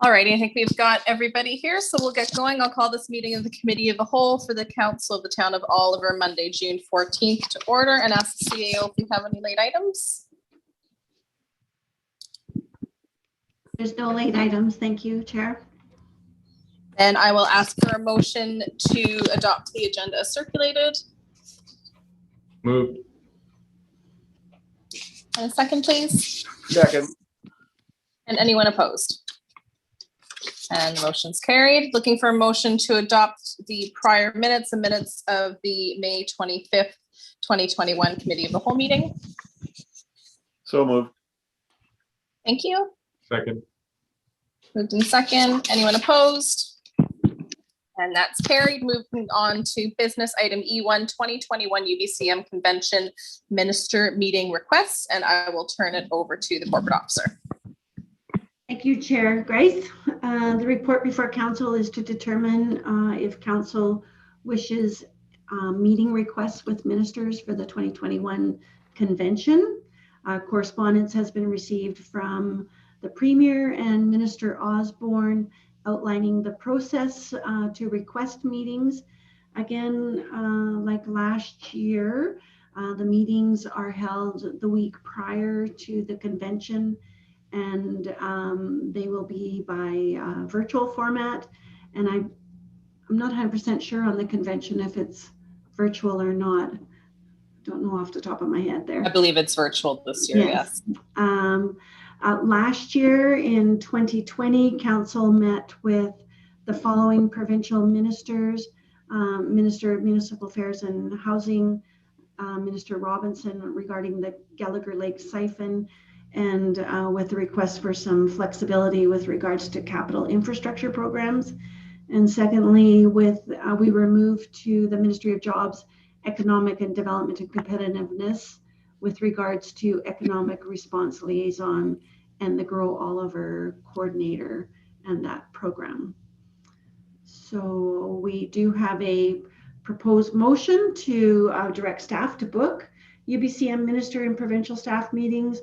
All righty, I think we've got everybody here, so we'll get going. I'll call this meeting of the Committee of the Whole for the Council of the Town of Oliver, Monday, June 14th to order, and ask the CAO if we have any late items. There's no late items. Thank you, Chair. And I will ask for a motion to adopt the agenda as circulated. Moved. And a second, please. Second. And anyone opposed? And the motion's carried. Looking for a motion to adopt the prior minutes, the minutes of the May 25th, 2021 Committee of the Whole meeting. So moved. Thank you. Second. Moved in second. Anyone opposed? And that's carried. Moving on to business item E1 2021 Ubcm Convention Minister Meeting Requests, and I will turn it over to the corporate officer. Thank you, Chair Grace. The report before Council is to determine if Council wishes meeting requests with ministers for the 2021 convention. Correspondence has been received from the Premier and Minister Osborne outlining the process to request meetings. Again, like last year, the meetings are held the week prior to the convention, and they will be by virtual format. And I'm not 100% sure on the convention if it's virtual or not. Don't know off the top of my head there. I believe it's virtual this year, yes. Last year in 2020, Council met with the following provincial ministers, Minister of Municipal Affairs and Housing, Minister Robinson regarding the Gallagher Lake siphon, and with a request for some flexibility with regards to capital infrastructure programs. And secondly, we were moved to the Ministry of Jobs, Economic and Development and Competitiveness with regards to economic response liaison and the Grow Oliver coordinator and that program. So we do have a proposed motion to direct staff to book UBCM minister and provincial staff meetings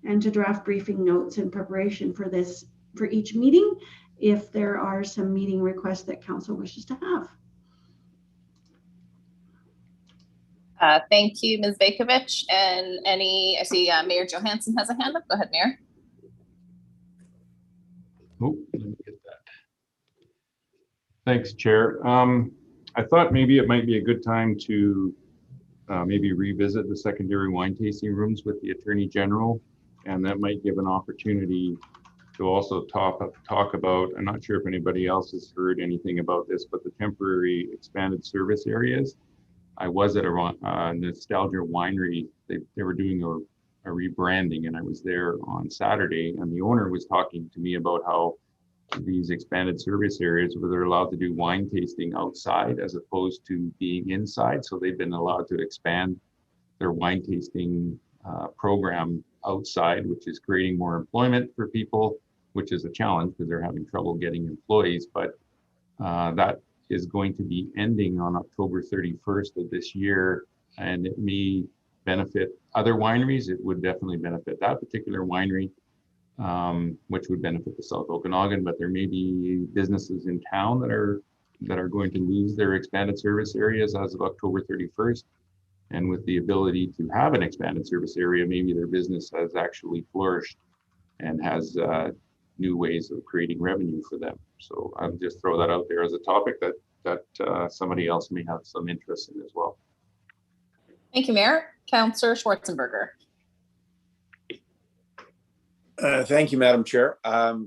and to draft briefing notes in preparation for this for each meeting if there are some meeting requests that Council wishes to have. Thank you, Ms. Bakovich. And I see Mayor Johansson has a hand up. Go ahead, Mayor. Oh, let me get that. Thanks, Chair. I thought maybe it might be a good time to maybe revisit the secondary wine tasting rooms with the Attorney General, and that might give an opportunity to also talk about, I'm not sure if anybody else has heard anything about this, but the temporary expanded service areas. I was at a Nostalgia Winery. They were doing a rebranding, and I was there on Saturday, and the owner was talking to me about how these expanded service areas where they're allowed to do wine tasting outside as opposed to being inside. So they've been allowed to expand their wine tasting program outside, which is creating more employment for people, which is a challenge because they're having trouble getting employees. But that is going to be ending on October 31st of this year, and it may benefit other wineries. It would definitely benefit that particular winery, which would benefit the South Okanagan, but there may be businesses in town that are going to lose their expanded service areas as of October 31st. And with the ability to have an expanded service area, maybe their business has actually flourished and has new ways of creating revenue for them. So I'll just throw that out there as a topic that somebody else may have some interest in as well. Thank you, Mayor. Councillor Schwarzenberger. Thank you, Madam Chair.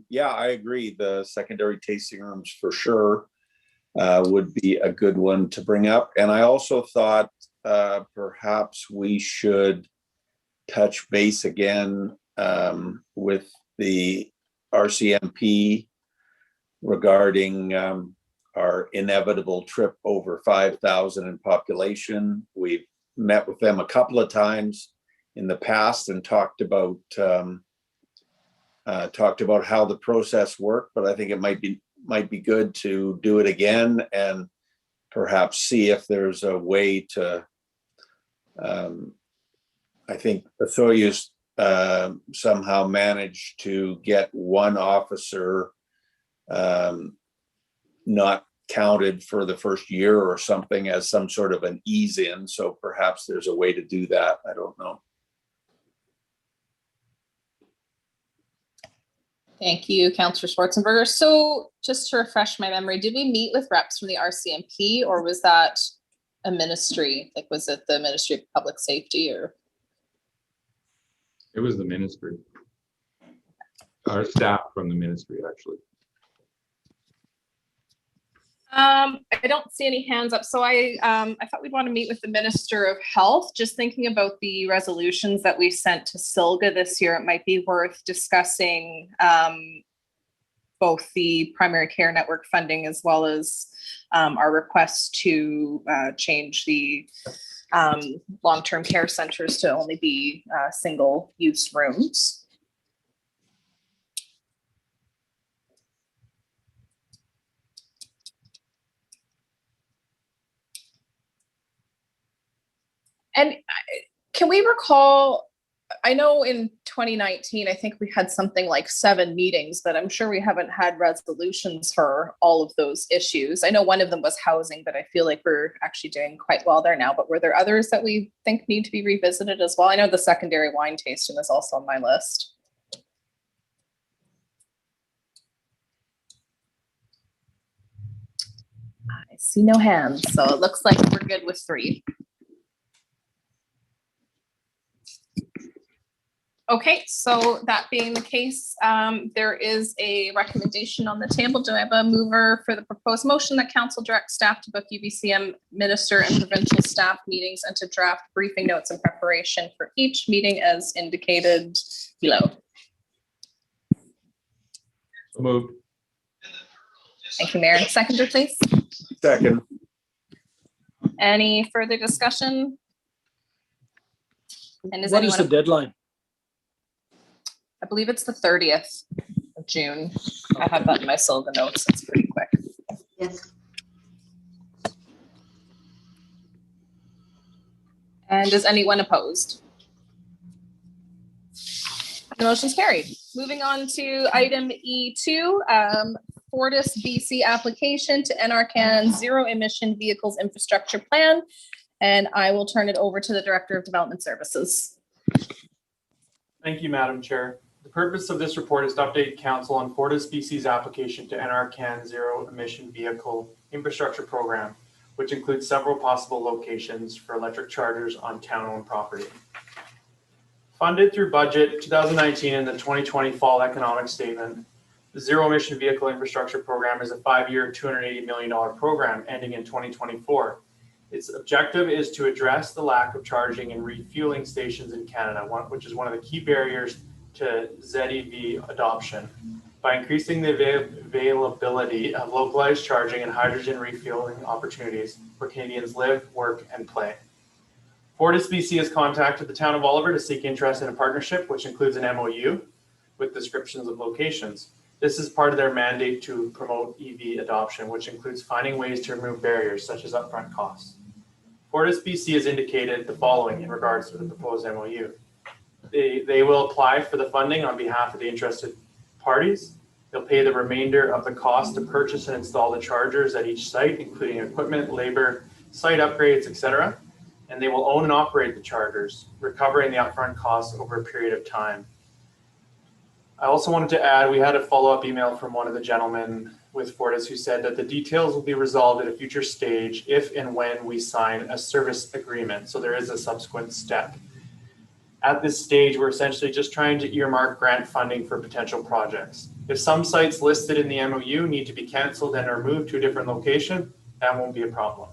Yeah, I agree. The secondary tasting rooms for sure would be a good one to bring up. And I also thought perhaps we should touch base again with the RCMP regarding our inevitable trip over 5,000 in population. We've met with them a couple of times in the past and talked about how the process worked, but I think it might be good to do it again and perhaps see if there's a way to. I think the Soyuz somehow managed to get one officer not counted for the first year or something as some sort of an ease in. So perhaps there's a way to do that. I don't know. Thank you, Councillor Schwarzenberger. So just to refresh my memory, did we meet with reps from the RCMP, or was that a ministry? Like, was it the Ministry of Public Safety, or? It was the ministry. Our staff from the ministry, actually. I don't see any hands up. So I thought we'd want to meet with the Minister of Health. Just thinking about the resolutions that we sent to SILGA this year, it might be worth discussing both the primary care network funding as well as our request to change the long-term care centers to only be single-use rooms. And can we recall, I know in 2019, I think we had something like 7 meetings, but I'm sure we haven't had resolutions for all of those issues. I know one of them was housing, but I feel like we're actually doing quite well there now. But were there others that we think need to be revisited as well? I know the secondary wine tasting is also on my list. I see no hands, so it looks like we're good with 3. Okay, so that being the case, there is a recommendation on the table. Do I have a mover for the proposed motion that council directs staff to book UBCM minister and provincial staff meetings and to draft briefing notes in preparation for each meeting as indicated below? So moved. Thank you, Mayor. Seconder, please. Second. Any further discussion? And What is the deadline? I believe it's the 30th of June. I have that in my SILGA notes. It's pretty quick. Yes. And is anyone opposed? The motion's carried. Moving on to item E2, Fortis BC application to NRCan Zero Emission Vehicles Infrastructure Plan. And I will turn it over to the Director of Development Services. Thank you, Madam Chair. The purpose of this report is to update Council on Fortis BC's application to NRCan Zero Emission Vehicle Infrastructure Program, which includes several possible locations for electric chargers on town-owned property. Funded through budget 2019 and the 2020 Fall Economic Statement, the Zero Emission Vehicle Infrastructure Program is a 5-year, $280 million program ending in 2024. Its objective is to address the lack of charging and refueling stations in Canada, which is one of the key barriers to ZEV adoption, by increasing the availability of localized charging and hydrogen refueling opportunities where Canadians live, work, and play. Fortis BC has contacted the town of Oliver to seek interest in a partnership, which includes an MOU with descriptions of locations. This is part of their mandate to promote EV adoption, which includes finding ways to remove barriers such as upfront costs. Fortis BC has indicated the following in regards to the proposed MOU. They will apply for the funding on behalf of the interested parties. They'll pay the remainder of the cost to purchase and install the chargers at each site, including equipment, labor, site upgrades, etc. And they will own and operate the chargers, recovering the upfront costs over a period of time. I also wanted to add, we had a follow-up email from one of the gentlemen with Fortis who said that the details will be resolved at a future stage if and when we sign a service agreement. So there is a subsequent step. At this stage, we're essentially just trying to earmark grant funding for potential projects. If some sites listed in the MOU need to be canceled and are moved to a different location, that won't be a problem.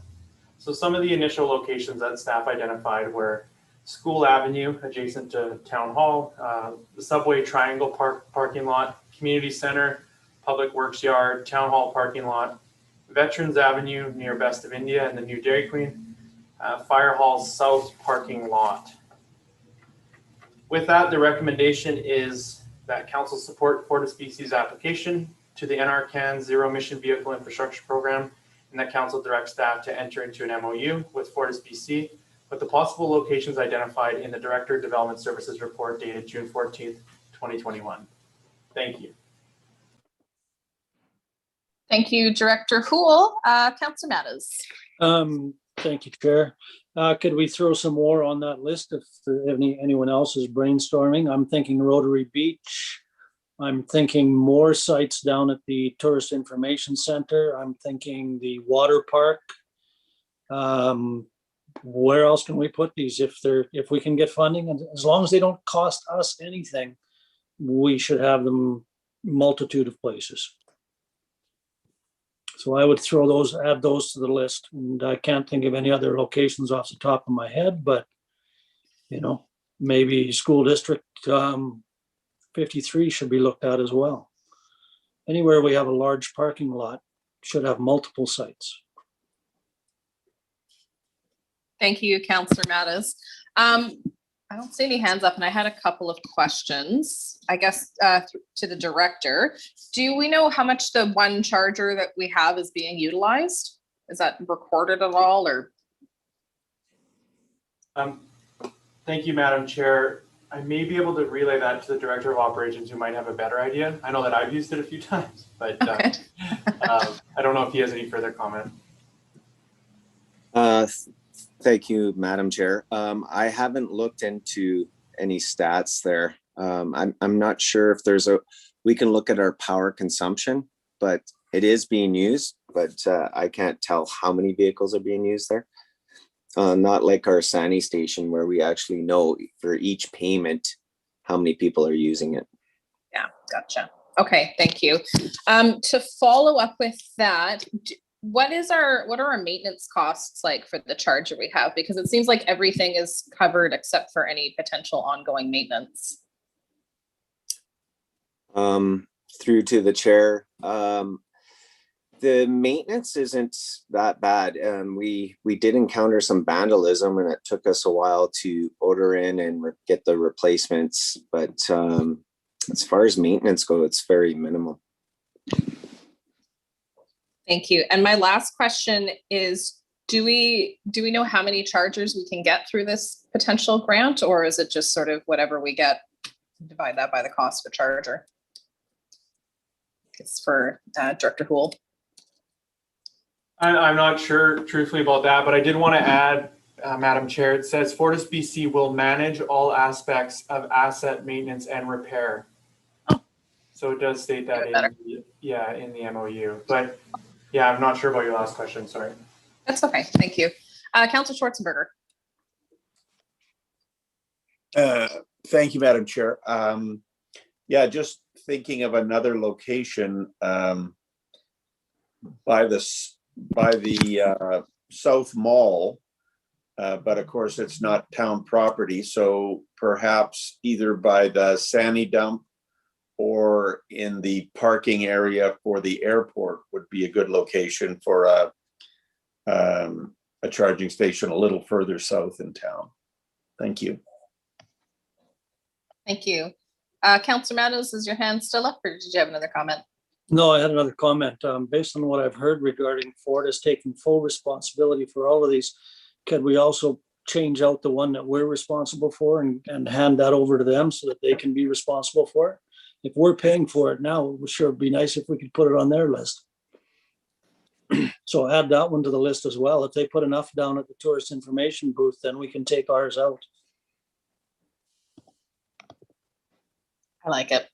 So some of the initial locations that staff identified were School Avenue, adjacent to Town Hall, the Subway Triangle parking lot, Community Center, Public Works Yard, Town Hall parking lot, Veterans Avenue near Best of India and the new Dairy Queen, Fire Hall South parking lot. With that, the recommendation is that Council support Fortis BC's application to the NRCan Zero Emission Vehicle Infrastructure Program, and that Council directs staff to enter into an MOU with Fortis BC with the possible locations identified in the Director of Development Services report dated June 14th, 2021. Thank you. Thank you, Director Houle. Councillor Matters. Thank you, Chair. Could we throw some more on that list if anyone else is brainstorming? I'm thinking Rotary Beach. I'm thinking more sites down at the Tourist Information Center. I'm thinking the water park. Where else can we put these if we can get funding? And as long as they don't cost us anything, we should have them multitude of places. So I would add those to the list, and I can't think of any other locations off the top of my head, but maybe school district 53 should be looked at as well. Anywhere we have a large parking lot should have multiple sites. Thank you, Councillor Matters. I don't see any hands up, and I had a couple of questions, I guess, to the director. Do we know how much the one charger that we have is being utilized? Is that recorded at all, or? Thank you, Madam Chair. I may be able to relay that to the Director of Operations, who might have a better idea. I know that I've used it a few times, but Okay. I don't know if he has any further comment. Thank you, Madam Chair. I haven't looked into any stats there. I'm not sure if we can look at our power consumption, but it is being used, but I can't tell how many vehicles are being used there. Not like our Sani station where we actually know for each payment how many people are using it. Yeah, gotcha. Okay, thank you. To follow up with that, what are our maintenance costs like for the charger we have? Because it seems like everything is covered except for any potential ongoing maintenance. Through to the chair, the maintenance isn't that bad. We did encounter some vandalism, and it took us a while to order in and get the replacements. But as far as maintenance go, it's very minimal. Thank you. And my last question is, do we know how many chargers we can get through this potential grant, or is it just sort of whatever we get, divide that by the cost of a charger? It's for Director Houle. I'm not sure truthfully about that, but I did want to add, Madam Chair, it says FortisBC will manage all aspects of asset maintenance and repair. Oh. So it does state that in the MOU, but yeah, I'm not sure about your last question, sorry. That's okay, thank you. Councillor Schwarzenberger. Thank you, Madam Chair. Yeah, just thinking of another location by the South Mall, but of course it's not town property. So perhaps either by the Sani dump or in the parking area for the airport would be a good location for a charging station a little further south in town. Thank you. Thank you. Councillor Matters, is your hand still up, or did you have another comment? No, I had another comment. Based on what I've heard regarding Fortis taking full responsibility for all of these, could we also change out the one that we're responsible for and hand that over to them so that they can be responsible for it? If we're paying for it now, it would sure be nice if we could put it on their list. So add that one to the list as well. If they put enough down at the tourist information booth, then we can take ours out. I like it.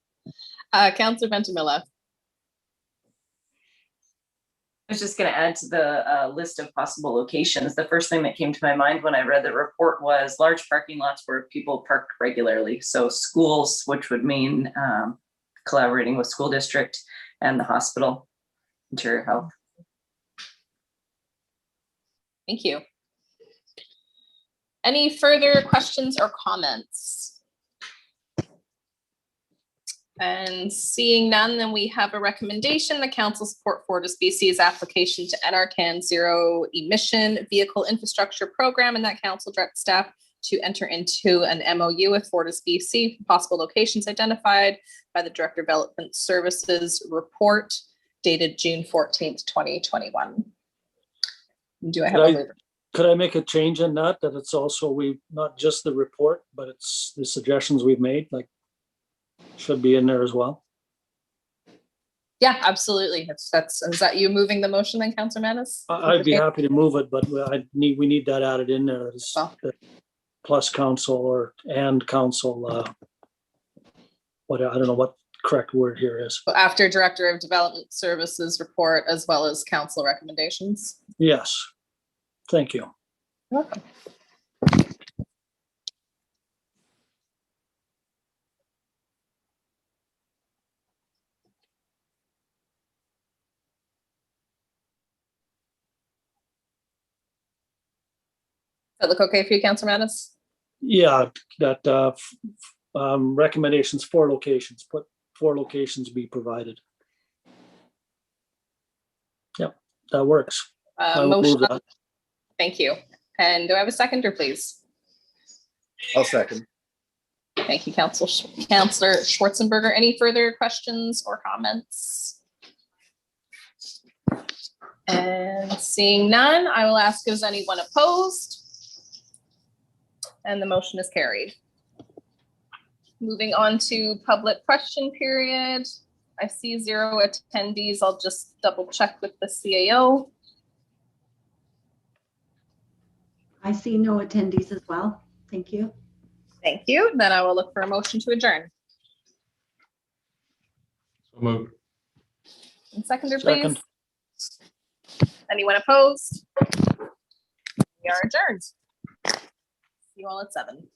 Councillor Ventimilla. I was just going to add to the list of possible locations. The first thing that came to my mind when I read the report was large parking lots where people park regularly. So schools, which would mean collaborating with school district and the hospital, Interior Health. Thank you. Any further questions or comments? And seeing none, then we have a recommendation. The council support FortisBC's application to NRCan Zero Emission Vehicle Infrastructure Program, and that council directs staff to enter into an MOU with FortisBC for possible locations identified by the Director of Development Services report dated June 14th, 2021. Do I have a Could I make a change in that it's also not just the report, but it's the suggestions we've made, like should be in there as well? Yeah, absolutely. Is that you moving the motion then, Councillor Manis? I'd be happy to move it, but we need that added in there as Well. plus council and council, I don't know what correct word here is. After Director of Development Services report, as well as council recommendations. Yes. Thank you. You're welcome. Does that look okay for you, Councillor Manis? Yeah, that recommendations, 4 locations, put 4 locations be provided. Yep, that works. I will Motion. move that. Thank you. And do I have a seconder, please? I'll second. Thank you, Councillor Schwarzenberger. Any further questions or comments? And seeing none, I will ask, is anyone opposed? And the motion is carried. Moving on to public question period. I see 0 attendees. I'll just double check with the CAO. I see no attendees as well. Thank you. Thank you. Then I will look for a motion to adjourn. So moved. And seconder, please. Second. Anyone opposed? We are adjourned. See you all at 7.